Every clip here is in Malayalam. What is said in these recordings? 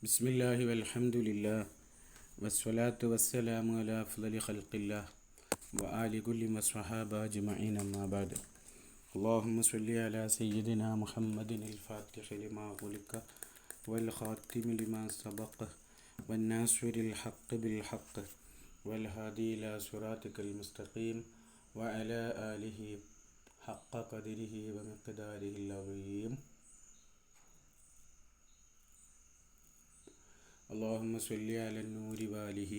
ബിസ്മില്ലാഹി വൽഹംദുലില്ലാഹ് വസ്സലാത്തു വസ്സലാമു അലാ അഫ്ളലി ഖൽഖില്ലാഹ് വആലി കുല്ലി വസ്വഹാബ അജ്മഈൻ അമ്മാ ബഅദ്. അല്ലാഹുമ്മ സ്വല്ലി അലാ സയ്യിദിനാ മുഹമ്മദിനിൽ ഫാത്തിഹി ലിമാ ഉഗ്ലിക വൽ ഖാതിമി ലിമാ സബഖ വന്നാസിറിൽ ഹഖ് ബിൽ ഹഖ് വൽ ഹാദി ഇലാ സിറാതികൽ മുസ്തഖീം വഅലാ ആലിഹി ഹഖ്ക ഖദ്രിഹി വമിഖ്ദാരിഹിൽ അളീം. اللهم صل على النور وآله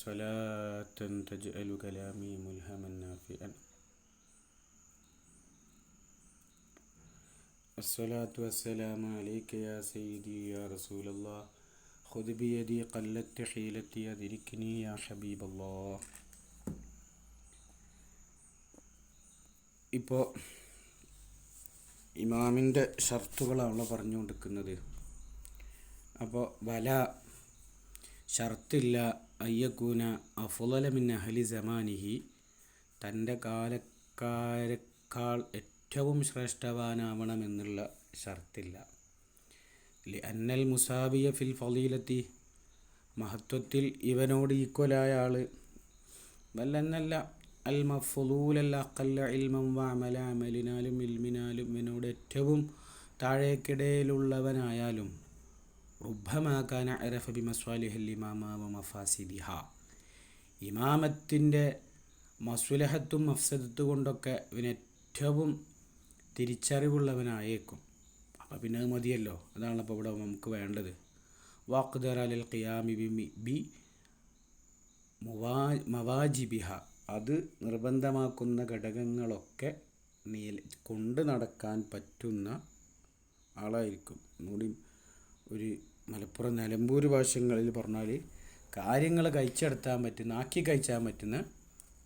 صلاة تجعل كلامي ملهما نافعا. الصلاة والسلام عليك يا سيدي يا رسول الله خذ بيدي قلت حيلتي أدركني يا حبيب الله. ഇപ്പോൾ ഇമാമിൻ്റെ ഷർത്തുകളാണല്ലോ പറഞ്ഞുകൊണ്ടിരിക്കുന്നത്. അപ്പോൾ വല ഷർത്തില്ല അയ്യക്കൂന അഫ്ളല മിൻ അഹ്ലി സമാനിഹി, തൻ്റെ കാലക്കാരെക്കാൾ ഏറ്റവും ശ്രേഷ്ഠവാനാവണമെന്നുള്ള ഷർത്തില്ല. ലി അന്നൽ മുസാബിയ ഫിൽ ഫളീലത്തി, മഹത്വത്തിൽ ഇവനോട് ഈക്വലായ ആൾ, വല്ലെന്നല്ല അൽ മഫ്ളൂലൽ അഖല്ല ഇൽമൻ വഅമല, അമലിനാലും ഇൽമിനാലും ഇവനോട് ഏറ്റവും താഴേക്കിടയിലുള്ളവനായാലും റുബ്ബമാകാന അറഫ ബിമസ്വാലിഹിൽ ഇമാമ വ മഫാസിദിഹ, ഇമാമത്തിൻ്റെ മസ്ലഹത്തും മഫ്സദത്തും കൊണ്ടൊക്കെ ഇവന് ഏറ്റവും തിരിച്ചറിവുള്ളവനായേക്കും. അപ്പോൾ പിന്നെ അത് മതിയല്ലോ, അതാണ് അപ്പോൾ ഇവിടെ നമുക്ക് വേണ്ടത്. വഖ്ദറ അലൽ ഖിയാമി ബി മവാജിബിഹ, അത് നിർബന്ധമാക്കുന്ന ഘടകങ്ങളൊക്കെ കൊണ്ട് നടക്കാൻ പറ്റുന്ന ആളായിരിക്കും. ഒന്നുകൂടി ഒരു മലപ്പുറം നിലമ്പൂർ ഭാഷകളിൽ പറഞ്ഞാൽ കാര്യങ്ങൾ കഴിച്ചെടുത്താൻ പറ്റുന്ന, ആക്കി കഴിച്ചാൻ പറ്റുന്ന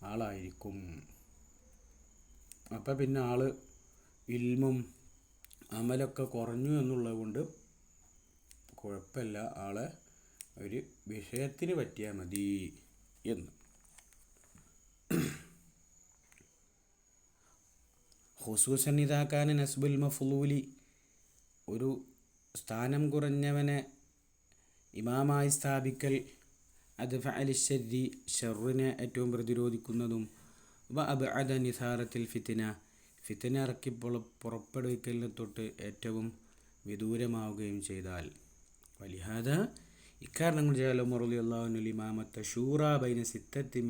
ആളായിരിക്കും. അപ്പം പിന്നെ ആൾ ഇൽമും അമലൊക്കെ കുറഞ്ഞു എന്നുള്ളത് കൊണ്ട് കുഴപ്പമില്ല, ആളെ ഒരു വിഷയത്തിന് പറ്റിയാൽ മതി എന്ന്. ഖുസൂസൻ ഇദാ കാന നസ്ബുൽ മഫ്ളൂലി, ഒരു സ്ഥാനം കുറഞ്ഞവനെ ഇമാമായി സ്ഥാപിക്കൽ അത് ഫഅലി ശർരി, ഷർറിനെ ഏറ്റവും പ്രതിരോധിക്കുന്നതും, വ അബ്അദ നിസാറത്തിൽ ഫിത്ന, ഫിത്ന ഇറക്കി പുറപ്പെടുവിക്കലിനെ തൊട്ട് ഏറ്റവും വിദൂരമാവുകയും ചെയ്താൽ. വലിഹാദ, ഇക്കാരണം കൊണ്ട് ഉമർ റളിയല്ലാഹു അൻഹു ഇമാമത്ത ഷൂറ ബൈന സിത്തത്തി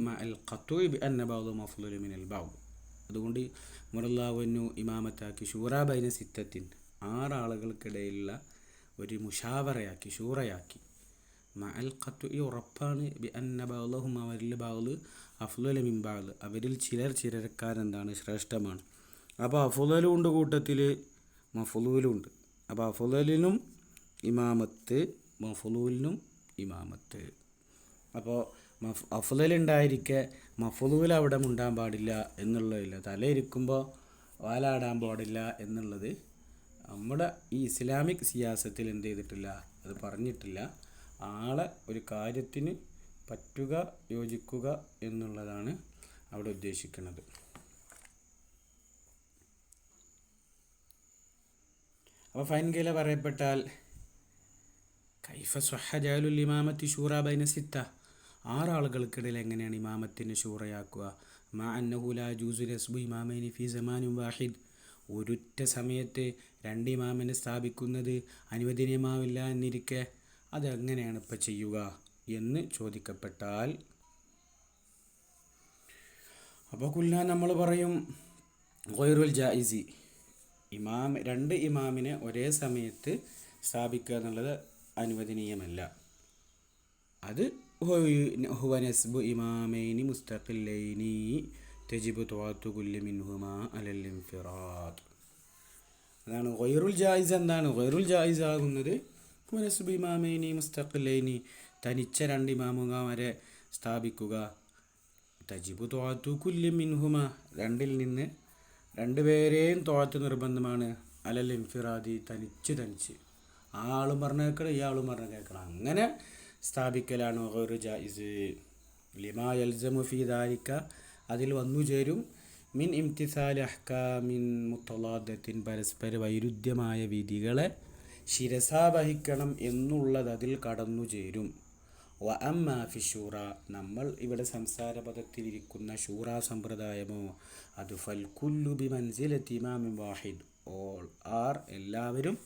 മഅൽ ഖത്ഉ ബിഅന്ന ബഅദ മഫ്ളൂലു മിനൽ ബഅദ്, അതുകൊണ്ട് ഉമർ റളിയല്ലാഹു അൻഹു ഇമാമത്താക്കി ഷൂറ ബൈന സിത്തത്തിൻ, 6 ആളുകൾക്കിടയിലുള്ള ഒരു മുഷാവറയാക്കി, ഷൂറയാക്കി. മഅൽ ഖത്ഉ ഉറപ്പാണ്, ബിഅന്ന ബഅദഹും അവരിൽ ബഅദ് അഫ്ളലു മിൻ ബഅദ്, അവരിൽ ചിലരെക്കാരെന്താണ് ശ്രേഷ്ഠമാണ്. അപ്പോൾ അഫ്ളലും ഉണ്ട് കൂട്ടത്തിൽ, മഫ്ളൂലും ഉണ്ട്. അപ്പോൾ അഫ്ളലിനും ഇമാമത്ത്, മഫ്ളൂലിനും ഇമാമത്ത്. അപ്പോൾ അഫ്ളലുണ്ടായിരിക്കെ മഫ്ളൂൽ അവിടെ മുണ്ടാൻ പാടില്ല എന്നുള്ളതില്ല, തലയിരിക്കുമ്പോൾ വാലാടാൻ പാടില്ല എന്നുള്ളത് നമ്മുടെ ഈ ഇസ്ലാമിക് സിയാസത്തിൽ എന്ത് ചെയ്തിട്ടില്ല, അത് പറഞ്ഞിട്ടില്ല. ആളെ ഒരു കാര്യത്തിന് പറ്റുക, യോജിക്കുക എന്നുള്ളതാണ് അവിടെ ഉദ്ദേശിക്കുന്നത്. അപ്പോൾ ഫൈൻകയില പറയപ്പെട്ടാൽ കൈഫ സ്വഹ ജഅലുൽ ഇമാമത്തി ഷൂറ ബൈന സിത്ത, 6 ആളുകൾക്കിടയിൽ എങ്ങനെയാണ് ഇമാമത്തിന് ഷൂറയാക്കുക. മാ അന്നഹു ലാ യജൂസു നസ്ബു ഇമാമൈനി ഫീ സമാനിൻ വാഹിദ്, ഒരൊറ്റ സമയത്ത് 2 ഇമാമിനെ സ്ഥാപിക്കുന്നത് അനുവദനീയമാവില്ല എന്നിരിക്കെ അതെങ്ങനെയാണ് ഇപ്പം ചെയ്യുക എന്ന് ചോദിക്കപ്പെട്ടാൽ, അപ്പോൾ കുല്ലാ നമ്മൾ പറയും ഗൈറുൽ ജായിസി, 2 ഇമാമിനെ ഒരേ സമയത്ത് സ്ഥാപിക്കുക എന്നുള്ളത് അനുവദനീയമല്ല. അത് ഹുവ നസ്ബു ഇമാമൈനി മുസ്തഖില്ലൈനി തജിബു തുഅത്തു കുല്ലി മിൻഹുമാ അലൽ ഇൻഫിറാദ്. അതാണ് ഗൈറുൽ ജായിസ്. എന്താണ് ഗൈറുൽ ജായിസ് ആകുന്നത്? ഹുവ നസ്ബു ഇമാമൈനി മുസ്തഖില്ലൈനി, തനിച്ച 2 ഇമാമുമാരെ സ്ഥാപിക്കുക. തജിബു തുഅത്തു കുല്ലി മിൻഹുമാ, രണ്ടിൽ നിന്ന് 2 പേരെയും തുഅത്ത് നിർബന്ധമാണ്. അലൽ ഇൻഫിറാദി, തനിച്ച് ആളും പറഞ്ഞ കേൾക്കണം, ഇയാളും പറഞ്ഞ കേൾക്കണം, അങ്ങനെ സ്ഥാപിക്കലാണ് ഗൈറു ജായിസ്. ലിമാ യൽസമു ഫീ ദാലിക, അതിൽ വന്നു ചേരും മിൻ ഇംതിസാലി അഹ്കാമിൻ മുത്തലാദത്തിൻ, പരസ്പര വൈരുദ്ധ്യമായ വിധികളെ ശിരസാവഹിക്കണം എന്നുള്ളത് അതിൽ കടന്നു ചേരും. വ അമ്മാ ഫി ഷൂറ, നമ്മൾ ഇവിടെ സംസാര പദത്തിലിരിക്കുന്ന ഷൂറ സമ്പ്രദായമോ അത് ഫൽ കുല്ലു ബി മൻസിലത്തി ഇമാമിൻ വാഹിദ്, ഓൾ ആർ എല്ലാവരും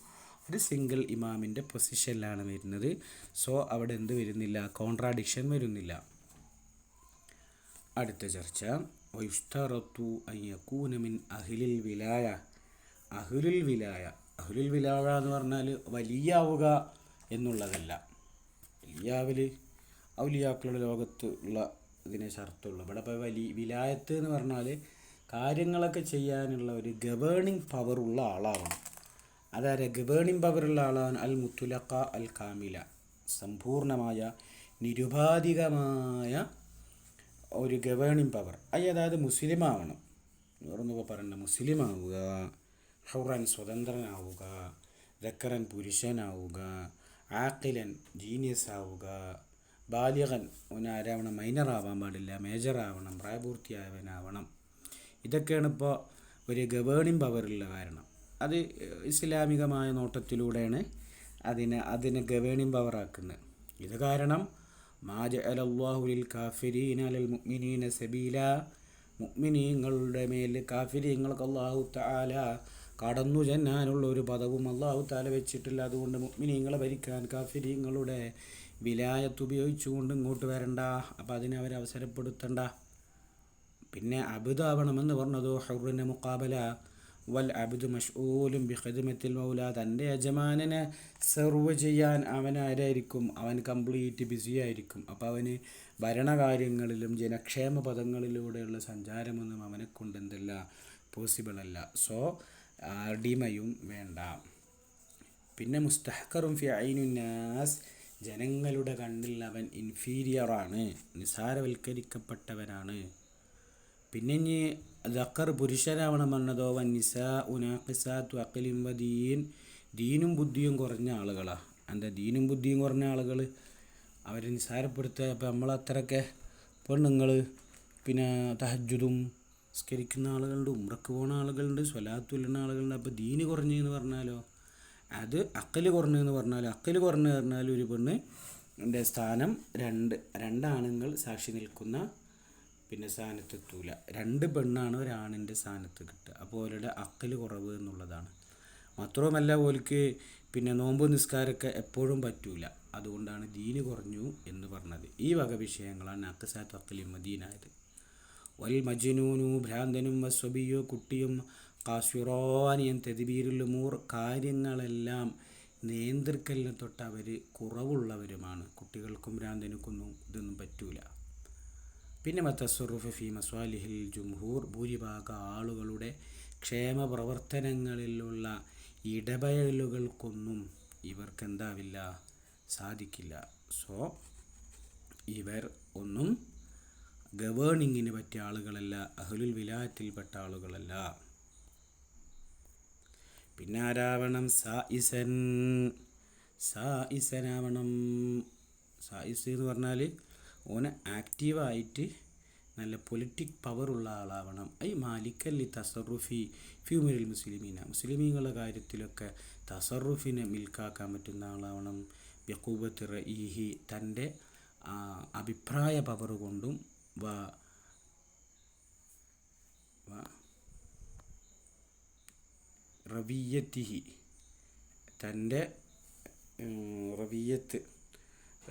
ഒരു സിംഗിൾ ഇമാമിൻ്റെ പൊസിഷനിലാണ് വരുന്നത്. സോ അവിടെ എന്ത് വരുന്നില്ല, കോൺട്രാഡിക്ഷൻ വരുന്നില്ല. അടുത്ത ചർച്ച വയുഷ്തറത്തു അൻ യകൂന മിൻ അഹ്ലിൽ വിലായ. അഹ്ലുൽ വിലായ, അഹ്ലുൽ വിലായ എന്ന് പറഞ്ഞാൽ വലിയാവുക എന്നുള്ളതല്ല. വലിയാവിൽ ഔലിയാക്കളുടെ ലോകത്ത് ഉള്ള ഇതിനെ ഷർത്തുള്ളൂ. ഇവിടെ ഇപ്പോൾ വിലായത്ത് എന്ന് പറഞ്ഞാൽ കാര്യങ്ങളൊക്കെ ചെയ്യാനുള്ള ഒരു ഗവേണിംഗ് പവറുള്ള ആളാവണം. അതായത് ഗവേണിംഗ് പവറുള്ള ആളാണ് അൽ മുത്തുലഖ അൽ കാമില, സമ്പൂർണമായ നിരുപാധികമായ ഒരു ഗവേണിംഗ് പവർ. അതായത് മുസ്ലിം ആവണം. വേറൊന്നും പറയണ്ട, മുസ്ലിം ആവുക, ഹുറൻ സ്വതന്ത്രനാവുക, ദക്കറൻ പുരുഷനാവുക, ആഖിലൻ ജീനിയസ് ആവുക, ബാലിഗൻ ആരാവണം, മൈനർ ആവാൻ പാടില്ല, മേജർ ആവണം, പ്രായപൂർത്തിയായവനാവണം. ഇതൊക്കെയാണ് ഇപ്പോൾ ഒരു ഗവേണിംഗ് പവറുള്ള കാരണം. അത് ഇസ്ലാമികമായ നോട്ടത്തിലൂടെയാണ് അതിനെ ഗവേണിംഗ് പവറാക്കുന്നത്. ഇത് കാരണം മാ ജഅലല്ലാഹു ലിൽ കാഫിരീന അലൽ മുഅ്മിനീന സബീല, മുഅ്മിനീങ്ങളുടെ മേൽ കാഫിരീങ്ങൾക്ക് അല്ലാഹു തആല കടന്നു ചെന്നാനുള്ള ഒരു പദവും അല്ലാഹു തആല വെച്ചിട്ടില്ല. അതുകൊണ്ട് മുഅ്മിനീങ്ങളെ ഭരിക്കാൻ കാഫിരീങ്ങളുടെ വിലായത്ത് ഉപയോഗിച്ചുകൊണ്ട് ഇങ്ങോട്ട് വരണ്ട. അപ്പോൾ അതിനെ അവർ അവസരപ്പെടുത്തണ്ട. പിന്നെ അബ്ദാവണമെന്ന് പറഞ്ഞതോ ഹുറിൻ്റെ മുഖാബല, വൽ അബ്ദു മഷ്ഊലും ബി ഖിദ്മത്തിൽ മൗല, തൻ്റെ യജമാനനെ സെർവ് ചെയ്യാൻ അവൻ ആരായിരിക്കും, അവൻ കംപ്ലീറ്റ് ബിസി ആയിരിക്കും. അപ്പോൾ അവന് ഭരണകാര്യങ്ങളിലും ജനക്ഷേമ പദങ്ങളിലൂടെയുള്ള സഞ്ചാരമൊന്നും അവനെ കൊണ്ട് എന്തല്ല പോസിബിളല്ല. സോ അടിമയും വേണ്ട. പിന്നെ മുസ്തഹ്കറും ഫി ഐനുന്നാസ്, ജനങ്ങളുടെ കണ്ണിൽ അവൻ ഇൻഫീരിയറാണ്, നിസാരവൽക്കരിക്കപ്പെട്ടവനാണ്. പിന്നെ ഇനി ദക്കർ പുരുഷനാവണം പറഞ്ഞതോ വന്നിസാ ഉനാഖിസാത്തു അഖിലിൻ വ ദീൻ, ദീനും ബുദ്ധിയും കുറഞ്ഞ ആളുകളാണ്. എന്താ ദീനും ബുദ്ധിയും കുറഞ്ഞ ആളുകൾ അവരെ നിസാരപ്പെടുത്തുക. അപ്പോൾ നമ്മളത്രയൊക്കെ പെണ്ണുങ്ങൾ പിന്നെ തഹജ്ജുദും സ്കരിക്കുന്ന ആളുകളുണ്ട്, ഉംറക്ക് പോകുന്ന ആളുകളുണ്ട്, സ്വലാത്ത് ചൊല്ലുന്ന ആളുകളുണ്ട്. അപ്പോൾ ദീന് കുറഞ്ഞെന്ന് പറഞ്ഞാലോ, അത് അക്കല് കുറഞ്ഞെന്ന് പറഞ്ഞാൽ, അക്കല് കുറഞ്ഞു പറഞ്ഞാൽ ഒരു പെണ്ണിൻ്റെ സ്ഥാനം രണ്ടാണുങ്ങൾ സാക്ഷി നിൽക്കുന്ന പിന്നെ സ്ഥാനത്തെത്തൂല. 2 പെണ്ണാണ് ഒരാണിൻ്റെ സ്ഥാനത്ത് കിട്ടുക. അപ്പോൾ അവരുടെ അക്കല് കുറവ് എന്നുള്ളതാണ്. മാത്രവുമല്ല ഓൽക്ക് പിന്നെ നോമ്പ് നിസ്കാരമൊക്കെ എപ്പോഴും പറ്റൂല. അതുകൊണ്ടാണ് ദീന് കുറഞ്ഞു എന്ന് പറഞ്ഞത്. ഈ വക വിഷയങ്ങളാണ് അക്സാത്ത് അക്കലി മദീനായത്. വൽ മജ്നൂനു, ഭ്രാന്തനും, വസ്വബിയോ, കുട്ടിയും, കാസ്യുറാനിയൻ തെദിബീരുൽ ഉമൂർ, കാര്യങ്ങളെല്ലാം നിയന്ത്രിക്കലിനെ തൊട്ട് അവർ കുറവുള്ളവരുമാണ്. കുട്ടികൾക്കും ഭ്രാന്തനുക്കൊന്നും ഇതൊന്നും പറ്റൂല. പിന്നെ തസറുഫ് ഫി മസ്വാലിഹിൽ ജുംഹൂർ, ഭൂരിഭാഗ ആളുകളുടെ ക്ഷേമ പ്രവർത്തനങ്ങളിലുള്ള ഇടപെടലുകൾക്കൊന്നും ഇവർക്ക് എന്താവില്ല, സാധിക്കില്ല. സോ ഇവർ ഒന്നും ഗവേണിങ്ങിന് പറ്റിയ ആളുകളല്ല, അഹ്ലുൽ വിലായത്തിൽപ്പെട്ട ആളുകളല്ല. പിന്നെ ആരാവണം, സായിസനാവണം. സായിസ് എന്ന് പറഞ്ഞാൽ ഓന് ആക്റ്റീവായിട്ട് നല്ല പൊളിറ്റിക് പവറുള്ള ആളാവണം. മാലിക്കല്ലി തസറുഫി ഫ്യൂമരിൽ മുസ്ലിമീന, മുസ്ലിമീങ്ങളുടെ കാര്യത്തിലൊക്കെ തസറുഫിനെ മിൽക്കാക്കാൻ പറ്റുന്ന ആളാവണം. ബിഖുവത്ത് റഈഹി, തൻ്റെ അഭിപ്രായ പവർ കൊണ്ടും റവിയത്തിഹി, തൻ്റെ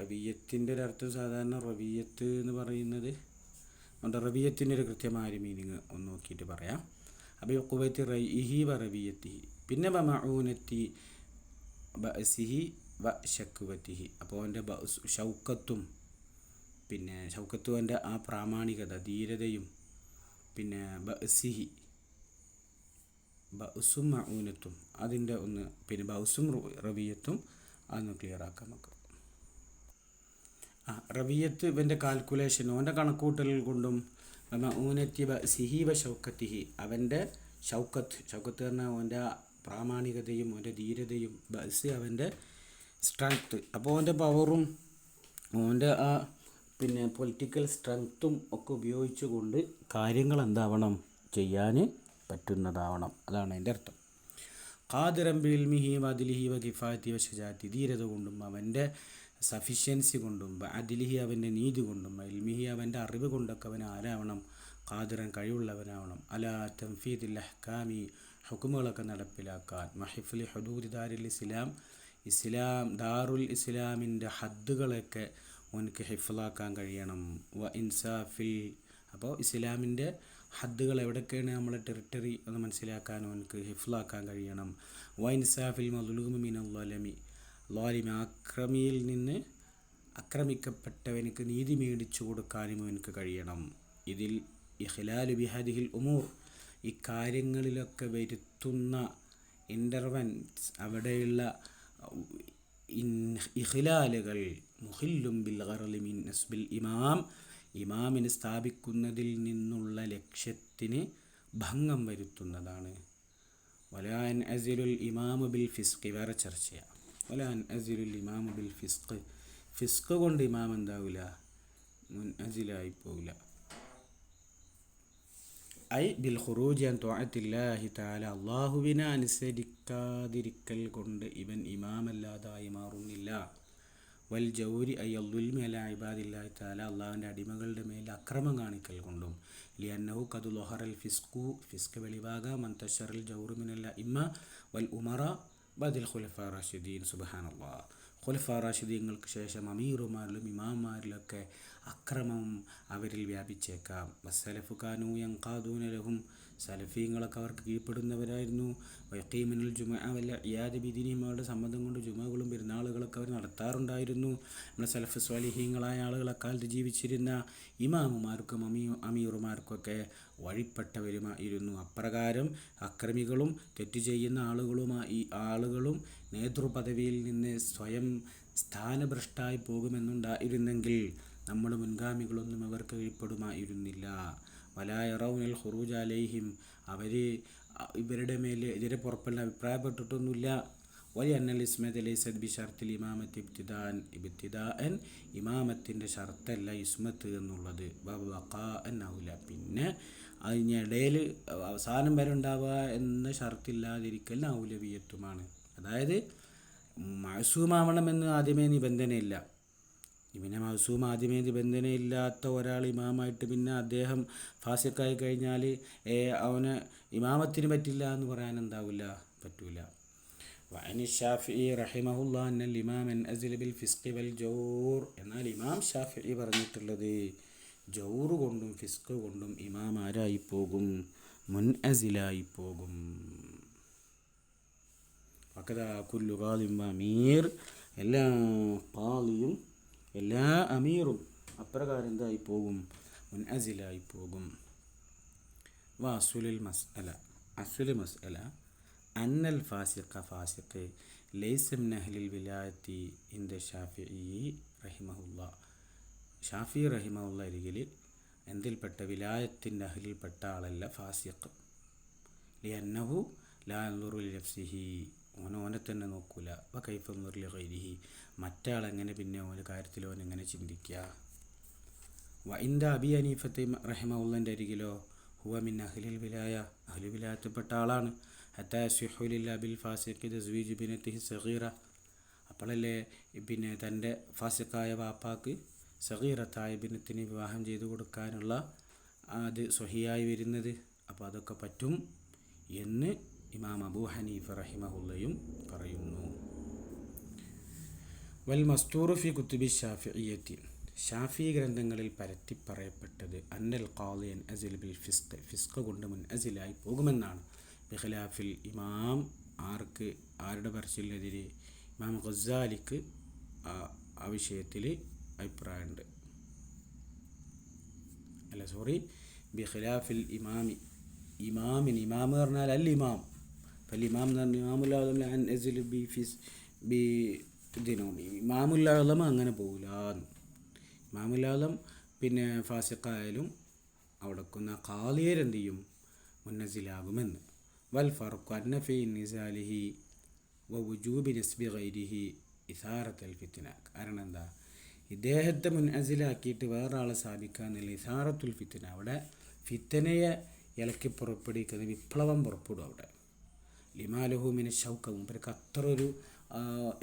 റവിയത്തിൻ്റെ ഒരർത്ഥം സാധാരണ റവിയത്ത് എന്ന് പറയുന്നത് അതുകൊണ്ട് റവിയത്തിൻ്റെ ഒരു കൃത്യമായ മീനിങ് ഒന്ന് നോക്കിയിട്ട് പറയാം. അപ്പോൾ ഖുവൈത്തി റൈഇഹി വ റവിയത്തിഹി. പിന്നെ ബമഊനത്തി ബഅസിഹി വ ശക്വത്തിഹി, അപ്പോൾ അവൻ്റെ ഷൗക്കത്തും പിന്നെ ഷൗക്കത്തുവൻ്റെ ആ പ്രാമാണികത, ധീരതയും, പിന്നെ ബഅസിഹി, ബഅസും മഊനത്തും, അതിൻ്റെ ഒന്ന് പിന്നെ ബഅസും റവിയത്തും അതൊന്ന് ക്ലിയർ ആക്കാം നമുക്ക്. റവിയത്ത് ഇവൻ്റെ കാൽക്കുലേഷൻ, ഓൻ്റെ കണക്കൂട്ടൽ കൊണ്ടും, മഊനത്തി ബഅസിഹി വ ഷൗക്കത്തിഹി, അവൻ്റെ ഷൗക്കത്ത് പറഞ്ഞാൽ ഓൻ്റെ പ്രാമാണികതയും ഓൻ്റെ ധീരതയും, ബഅസ് അവൻ്റെ സ്ട്രെങ്ത്ത്. അപ്പോൾ ഓൻ്റെ പവറും ഓൻ്റെ ആ പിന്നെ പൊളിറ്റിക്കൽ സ്ട്രെങ്ത്തും ഒക്കെ ഉപയോഗിച്ചുകൊണ്ട് കാര്യങ്ങൾ എന്താവണം, ചെയ്യാൻ പറ്റുന്നതാവണം. അതാണ് അതിൻ്റെ അർത്ഥം. ഖാദിറൻ ബിൽമിഹി വഅദ്ലിഹി വകിഫായത്തി വശജാഅത്തി, ധീരത കൊണ്ടും അവൻ്റെ സഫിഷ്യൻസി കൊണ്ടും അദിലിഹി അവൻ്റെ നീതി കൊണ്ടും ഇൽമിഹി അവൻ്റെ അറിവ് കൊണ്ടൊക്കെ അവൻ ആരാവണം, ഖാദിറൻ കഴിവുള്ളവനാവണം. അലാ തൻഫീദിൽ അഹ്കാമി, ഹുക്കുമുകളൊക്കെ നടപ്പിലാക്കാൻ, മഹിഫ്ലി ഹുദൂദി ദാരിൽ ഇസ്ലാം, ദാറുൽ ഇസ്ലാമിൻ്റെ ഹദ്ദുകളൊക്കെ ഓനക്ക് ഹിഫ്ലാക്കാൻ കഴിയണം. വ ഇൻസാഫിൽ, അപ്പോൾ ഇസ്ലാമിൻ്റെ ഹദ്ദുകൾ എവിടെയൊക്കെയാണ് നമ്മളെ ടെറിട്ടറി എന്ന് മനസ്സിലാക്കാൻ ഓനക്ക് ഹിഫ്ലാക്കാൻ കഴിയണം. വ ഇൻസാഫിൽ മദ്ലൂമി മിനൽ ളലമി, ളാലിമി അക്രമിയിൽ നിന്ന് ആക്രമിക്കപ്പെട്ടവനക്ക് നീതി മേടിച്ചു കൊടുക്കാനും അവനക്ക് കഴിയണം. ഇതിൽ ഇഖ്ലാലു ബിഹാദിഹിൽ ഉമൂർ, ഈ കാര്യങ്ങളിലൊക്കെ വരുത്തുന്ന ഇൻ്റർവെൻസ്, അവിടെയുള്ള ഇഖ്ലാലുകൾ മുഹില്ലും ബിൽ ഗറളി മിൻ നസ്ബിൽ ഇമാം, ഇമാമിന് സ്ഥാപിക്കുന്നതിൽ നിന്നുള്ള ലക്ഷ്യത്തിന് ഭംഗം വരുത്തുന്നതാണ്. വലാ അൻഅസിലുൽ ഇമാമു ബിൽ ഫിസ്ഖി, വേറെ ചർച്ചയാണ്. വലാ അൻഅസിലുൽ ഇമാമു ബിൽ ഫിസ്ഖ്, ഫിസ്ഖ് കൊണ്ട് ഇമാം എന്താവില്ല, മുൻഅസിലായി പോവില്ല. ഐ ബിൽ ഖുറൂജി അൻ ത്വഅത്തില്ലാഹി തആല, അല്ലാഹുവിനെ അനുസരിക്കാതിരിക്കൽ കൊണ്ട് ഇവൻ ഇമാമല്ലാതായി മാറുന്നില്ല. വൽ ജൗരി ഐ അൽദുൽമി അലാ ഇബാദില്ലാഹി തആല, അള്ളാഹുവിൻ്റെ അടിമകളുടെ മേൽ അക്രമം കാണിക്കൽ കൊണ്ടും. ലിഅന്നഹു ഖദ് ളഹറൽ ഫിസ്ഖു, ഫിസ്ക് വെളിവാകാം, മൻതശറൽ ജൗറു മിനൽ അഇമ്മ വൽ ഉമറ ബഅദൽ ഖുലഫാ റാഷിദീൻ. സുബ്ഹാനല്ലാഹ്, ഖുലഫാ റാഷിദീങ്ങൾക്ക് ശേഷം അമീറുമാരിലും ഇമാമാരിലൊക്കെ അക്രമം അവരിൽ വ്യാപിച്ചേക്കാം. വസ്സലഫു കാനൂ യൻഖാദൂന ലഹും, സലഫീങ്ങളൊക്കെ അവർക്ക് കീഴ്പ്പെടുന്നവരായിരുന്നു. വയഖീമുൽ ജുമുഅ വൽ ഇയാദ ബിദിനിഹിം, അവരുടെ സമ്മതം കൊണ്ട് ജുമകളും പെരുന്നാളുകളൊക്കെ അവർ നടത്താറുണ്ടായിരുന്നു. നമ്മുടെ സലഫ് സ്വാലിഹീങ്ങളായ ആളുകൾ അക്കാലത്ത് ജീവിച്ചിരുന്ന ഇമാമുമാർക്കും അമീറുമാർക്കൊക്കെ വഴിപ്പെട്ടവരുമായിരുന്നു. അപ്രകാരം അക്രമികളും തെറ്റ് ചെയ്യുന്ന ആളുകളും നേതൃപദവിയിൽ നിന്ന് സ്വയം സ്ഥാനഭ്രഷ്ടായി പോകുമെന്നുണ്ടായിരുന്നെങ്കിൽ നമ്മുടെ മുൻഗാമികളൊന്നും അവർക്ക് കീഴ്പ്പെടുമായിരുന്നില്ല. വലാ യറൗനൽ ഖുറൂജ അലൈഹിം, അവർ ഇവരുടെ മേൽ എതിരെ പുറപ്പെടാൻ അഭിപ്രായപ്പെട്ടിട്ടൊന്നുമില്ല. വലിയ അന്നൽ ഇസ്മത്ത് ലൈസത് ബി ഷർത്തിൽ ഇമാമത്ത് ഇബ്തിദാഅൻ, ഇമാമത്തിൻ്റെ ഷർത്തല്ല ഇസ്മത്ത് എന്നുള്ളത്. വഖാഅൻ, പിന്നെ അതിനിടയിൽ അവസാനം വരെ ഉണ്ടാവുക എന്ന ഷർത്തില്ലാതിരിക്കൽ ഔലവിയത്തുമാണ്. അതായത് മഅസൂമാവണമെന്ന് ആദ്യമേ നിബന്ധനയില്ല. പിന്നെ മഅസൂം ആദ്യമേ നിബന്ധനയില്ലാത്ത ഒരാൾ ഇമാമായിട്ട് പിന്നെ അദ്ദേഹം ഫാസിഖായി കഴിഞ്ഞാൽ അവന് ഇമാമത്തിന് പറ്റില്ല എന്ന് പറയാൻ എന്താവില്ല, പറ്റൂല. വഅനി ശാഫിഈ റഹിമഹുല്ലാഹ് അന്നൽ ഇമാം അൻഅസില ബിൽ ഫിസ്ഖി വൽ ജൗർ, എന്നാൽ ഇമാം ഷാഫിഈ പറഞ്ഞിട്ടുള്ളത് ജൗറ് കൊണ്ടും ഫിസ്ഖ് കൊണ്ടും ഇമാം ആരായി പോകും, മുൻഅസിലായി പോകും. വകദാ കുല്ലു ഖാദിം അമീർ, എല്ലാ ഖാദിയും എല്ലാ അമീറും അപ്രകാരം എന്തായി പോകും, മുൻഅസിലായി പോകും. അസ്ലുൽ മസ്അല അന്നൽ ഫാസിഖ് ലൈസ മിൻ അഹ്ലിൽ വിലായത്തി ഇൻദ ഷാഫിഈ റഹിമഹുല്ലാഹ്, ഷാഫിഈ റഹിമഹുല്ലാഹ് അരികിൽ എന്തിൽപ്പെട്ട വിലായത്തിൻ്റെ അഹ്ലിൽപ്പെട്ട ആളല്ല ഫാസിഖ്. ലിഅന്നഹു ലാ യൻദുറു ലിനഫ്സിഹി, ഓനെ തന്നെ നോക്കൂല. വകൈഫ യൻദുറു ലിഗൈരിഹി, മറ്റാളെങ്ങനെ പിന്നെ ഓൻ്റെ കാര്യത്തിൽ ഓനെങ്ങനെ ചിന്തിക്കുക. വഇൻദ അബി ഹനീഫത്ത് റഹിമഹുല്ലാഹിൻ്റെ അരികിലോ ഹുവ മിൻ അഹ്ലിൽ വിലായ, അഹ്ലു വിലായത്തിൽപ്പെട്ട ആളാണ്. ഹത്താ യസ്വിഹു ലിൽ അബിൽ ഫാസിഖി തസ്വീജു ബിനതിഹി സഗീറ, അപ്പോഴല്ലേ പിന്നെ തൻ്റെ ഫാസിഖായ വാപ്പാക്ക് സഗീറത്തായ ബിനത്തിന് വിവാഹം ചെയ്തു കൊടുക്കാനുള്ള അത് സ്വഹിയായി വരുന്നത്. അപ്പോൾ അതൊക്കെ പറ്റും എന്ന് ഇമാം അബൂ ഹനീഫ റഹിമഹുല്ലയും പറയുന്നു. വൽ മസ്തൂറു ഫി കുത്തുബി ഷാഫിഇയ്യത്തി, ഷാഫി ഗ്രന്ഥങ്ങളിൽ പരത്തി പറയപ്പെട്ടത് അന്നൽ ഖാദി അൻഅസിൽ ബിൽ ഫിസ്ഖ്, ഫിസ്ഖ് കൊണ്ട് മുൻഅസിലായി പോകുമെന്നാണ്. ബിഖിലാഫിൽ ഇമാം, ആരുടെ പറച്ചിലിനെതിരെ, ഇമാം ഗസാലിക്ക് ആ വിഷയത്തിൽ അഭിപ്രായമുണ്ട്. ബിഖിലാഫിൽ ഇമാമി, ഇമാമിന്, ഇമാം പറഞ്ഞാൽ അൽ ഇമാം, അപ്പോൾ ഇമാം എന്ന് പറഞ്ഞാൽ ഇമാമുൽ അൻഅസിൽ ബി ഇതിനോമി, ഇമാമുൽ അഅ്ലം അങ്ങനെ പോകില്ല. ഇമാമുൽ അഅ്ലം പിന്നെ ഫാസിഖായാലും അവിടെക്കുന്ന ഖാദിയരെന്ത് ചെയ്യും, മുൻഅസിലാകുമെന്ന്. വൽ ഫർഖു അന്ന ഫീ നിസാലിഹി വ വുജൂബി നസ്ബി ഗൈരിഹി ഇസാറത്തുൽ ഫിത്ന, കാരണം എന്താ, ഇദ്ദേഹത്തെ മുൻഅസിലാക്കിയിട്ട് വേറെ ആളെ സ്ഥാപിക്കാന്നില്ല, ഇസാറത്തുൽ ഫിത്ന, അവിടെ ഫിത്തനയെ ഇളക്കി പുറപ്പെടുവിക്കുന്ന വിപ്ലവം പുറപ്പെടും അവിടെ. ലിമാലഹുമിന് ഷൗക്ക മൂപ്പർക്ക് അത്ര ഒരു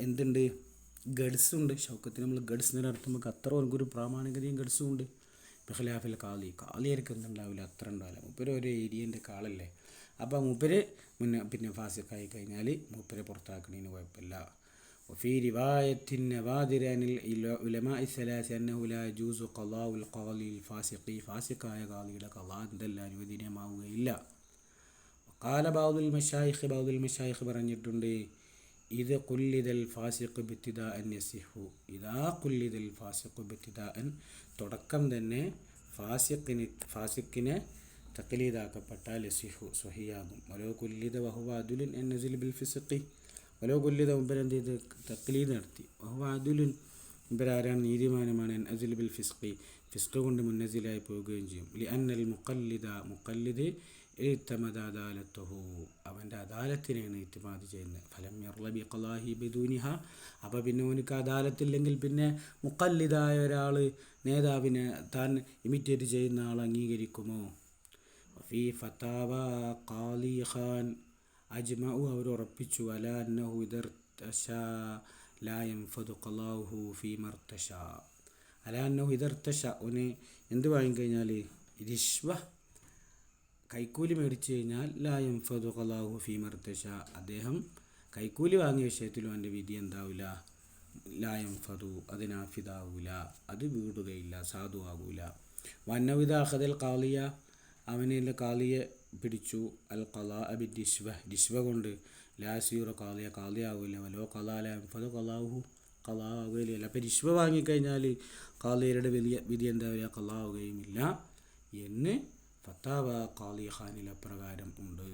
എന്തുണ്ട് ഗഡ്സുണ്ട്. ഷൗക്കത്തിന് നമ്മൾ ഗഡ്സിനെ നടത്തുമ്പോൾ അത്ര ഒരു പ്രാമാണികതയും ഗഡ്സും ഉണ്ട്. ബിഖലാഫിൽ കാളിയായിരിക്കും എന്തുണ്ടാവില്ല, അത്ര ഉണ്ടാവില്ല. മൂപ്പര് ഒരു ഏരിയൻ്റെ കാളല്ലേ. അപ്പോൾ മൂപ്പര് പിന്നെ ഫാസിഖായി കഴിഞ്ഞാൽ മൂപ്പരെ പുറത്താക്കണതിന് കുഴപ്പമില്ല. وفي رواية نوادر عن العلماء الثلاثة أنه لا يجوز قضاء القاضي الفاسق ഫാസിഖായ കാളിയുടെ ഖളാ എന്തല്ല അനുവദനീയമാവുകയില്ല. قال بعض المشايخ പറഞ്ഞിട്ടുണ്ട് ഇത് ഖുല്ലിദൽ ഫാസിഖ് ബിത്തിദാഅൻ യസിഹു ഇദാ ഖുല്ലിദൽ ഫാസിഖ് ബിത്തിദാഅൻ തുടക്കം തന്നെ ഫാസിഖിനെ തഖ്ലീദാക്കപ്പെട്ടാൽ യസിഹു സ്വഹിയാകും. വലോ ഖുല്ലിദ വഹുവ അദുലുൻ അൻ നസിൽ ബിൽ ഫിസ്ഖി വലോ ഖുല്ലിദ മുമ്പർ എന്ത് ചെയ്ത് തഖ്ലീദ് നടത്തി. വഹുവ അദുലുൻ മുമ്പർ ആരാണ്, നീതിമാനമാണ്. അൻ നസിൽ ബിൽ ഫിസ്ഖ് കൊണ്ട് മുന്നസിലായി പോവുകയും ചെയ്യും. ലി അന്നൽ മുഖല്ലിദ് ഇത്തമദ അദാലത്തുഹു അവൻ്റെ അദാലത്തിനെയാണ് ഇത്തിമാദ് ചെയ്യുന്നത്. ഫലം യർലബി ഖലാഹി ബിദൂനിഹ അപ്പോൾ പിന്നെ ഓനിക്ക് അദാലത്തില്ലെങ്കിൽ പിന്നെ മുഖല്ലിദായ ഒരാൾ നേതാവിനെ താൻ ഇമിറ്റേറ്റ് ചെയ്യുന്ന ആൾ അംഗീകരിക്കുമോ? ഫീ ഫതാവ ഖാലി ഖാൻ അജ്മഉ അവർ ഉറപ്പിച്ചു അല അന്നഹു ഇദർതശാ ലാ യൻഫദു ഖലാഹു ഫീ മർതശാ അല അന്നഹു ഇദർതശാ ഓന് എന്ത് വാങ്ങിക്കഴിഞ്ഞാൽ റിശ്വ കൈക്കൂലി മേടിച്ചു കഴിഞ്ഞാൽ ലാ യൻഫദു ഖലാഹു ഫീ മർതശാ അദ്ദേഹം കൈക്കൂലി വാങ്ങിയ വിഷയത്തിലും എൻ്റെ വിധി എന്താവില്ല, ലാ യൻഫദു അത് നാഫിദാവൂല, അത് വീടുകയില്ല, സാധുവാകൂല. വന്നവിധ അഖദൽ ഖാലിയ അവനെ കാളിയെ പിടിച്ചു അൽ ഖലാ ബി ഡിശ്വ കൊണ്ട് ലാ സീറ കാളിയാവില്ല. വലോ ഖലാ ലാ യൻഫദു ഖലാഹു ഖലാ ആവുകയില്ല. അപ്പോൾ രിശ്വ വാങ്ങിക്കഴിഞ്ഞാൽ ഖാലിയരുടെ വിധി എന്താവില്ല, ഖലാ ആവുകയുമില്ല എന്ന് ഫത്താവ ഖാലി ഖാനിൽ അപ്രകാരം ഉണ്ട്.